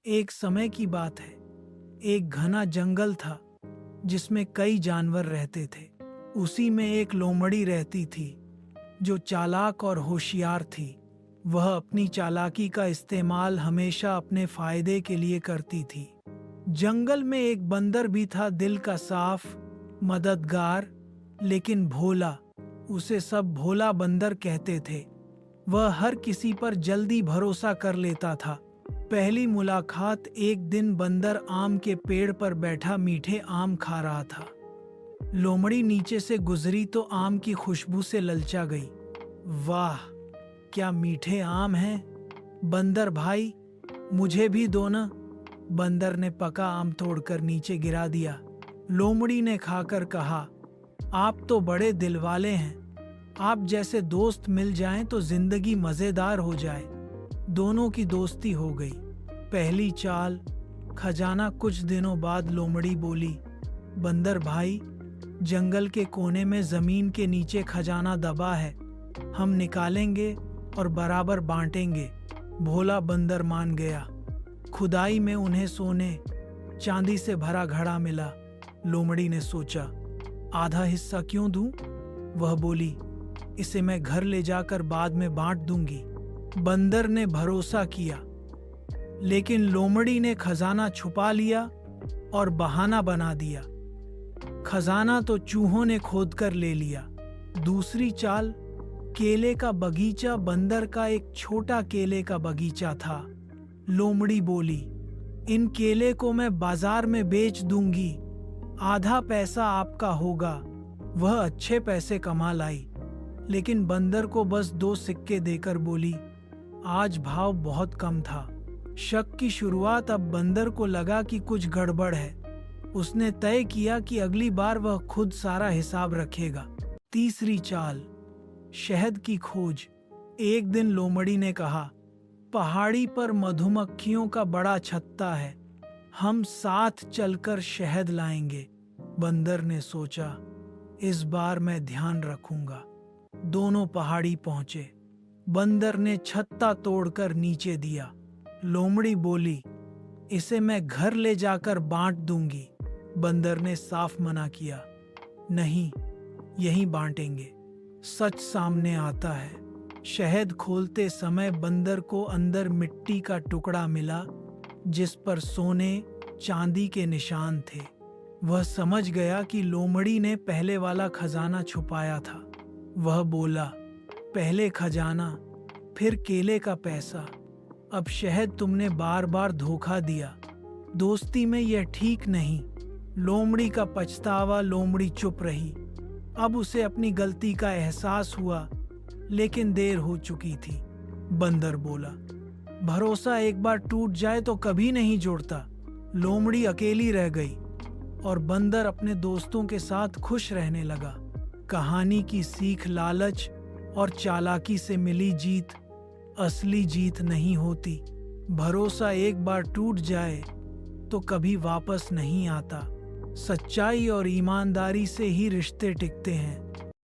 एक समय की बात है। एक घना जंगल था जिसमें कई जानवर रहते थे। उसी में एक लोमड़ी रहती थी जो चालाक और होशियार थी। वह अपनी चालाकी का इस्तेमाल हमेशा अपने फायदे के लिए करती थी। जंगल में एक बंदर भी था, दिल का साफ, मददगार, लेकिन भोला। उसे सब भोला बंदर कहते थे। वह हर किसी पर जल्दी भरोसा कर लेता था। पहली मुलाकात एक दिन बंदर आम के पेड़ पर बैठा मीठे आम खा रहा था। लोमड़ी नीचे से गुजरी तो आम की खुशबू से ललचा गई। वाह, क्या मीठे आम हैं! बंदर भाई, मुझे भी दो ना। बंदर ने पका आम तोड़कर नीचे गिरा दिया। लोमड़ी ने खाकर कहा, आप तो बड़े दिलवाले हैं। आप जैसे दोस्त मिल जाएं तो जिंदगी मजेदार हो जाए। दोनों की दोस्ती हो गई। पहली चाल, खजाना। कुछ दिनों बाद लोमड़ी बोली, बंदर भाई, जंगल के कोने में जमीन के नीचे खजाना दबा है। हम निकालेंगे और बराबर बांटेंगे। भोला बंदर मान गया। खुदाई में उन्हें सोने चांदी से भरा घड़ा मिला। लोमड़ी ने सोचा, आधा हिस्सा क्यों दूं? वह बोली, इसे मैं घर ले जाकर बाद में बांट दूंगी। बंदर ने भरोसा किया, लेकिन लोमड़ी ने खजाना छुपा लिया और बहाना बना दिया। खजाना तो चूहों ने खोद कर ले लिया। दूसरी चाल, केले का बगीचा। बंदर का एक छोटा केले का बगीचा था। लोमड़ी बोली, इन केले को मैं बाजार में बेच दूंगी। आधा पैसा आपका होगा। वह अच्छे पैसे कमा लाई, लेकिन बंदर को बस 2 सिक्के देकर बोली, आज भाव बहुत कम था। शक की शुरुआत। अब बंदर को लगा कि कुछ गड़बड़ है। उसने तय किया कि अगली बार वह खुद सारा हिसाब रखेगा। तीसरी चाल, शहद की खोज। एक दिन लोमड़ी ने कहा, पहाड़ी पर मधुमक्खियों का बड़ा छत्ता है। हम साथ चलकर शहद लाएंगे। बंदर ने सोचा, इस बार मैं ध्यान रखूंगा। दोनों पहाड़ी पहुंचे। बंदर ने छत्ता तोड़कर नीचे दिया। लोमड़ी बोली, इसे मैं घर ले जाकर बांट दूंगी। बंदर ने साफ मना किया, नहीं, यहीं बांटेंगे। सच सामने आता है। शहद खोलते समय बंदर को अंदर मिट्टी का टुकड़ा मिला जिस पर सोने चांदी के निशान थे। वह समझ गया कि लोमड़ी ने पहले वाला खजाना छुपाया था। वह बोला, पहले खजाना, फिर केले का पैसा। अब शहद तुमने बार बार धोखा दिया। दोस्ती में यह ठीक नहीं। लोमड़ी का पछतावा। लोमड़ी चुप रही। अब उसे अपनी गलती का एहसास हुआ, लेकिन देर हो चुकी थी। बंदर बोला, भरोसा एक बार टूट जाए तो कभी नहीं जुड़ता। लोमड़ी अकेली रह गई और बंदर अपने दोस्तों के साथ खुश रहने लगा। कहानी की सीख, लालच और चालाकी से मिली जीत असली जीत नहीं होती। भरोसा एक बार टूट जाए तो कभी वापस नहीं आता। सच्चाई और ईमानदारी से ही रिश्ते टिकते हैं।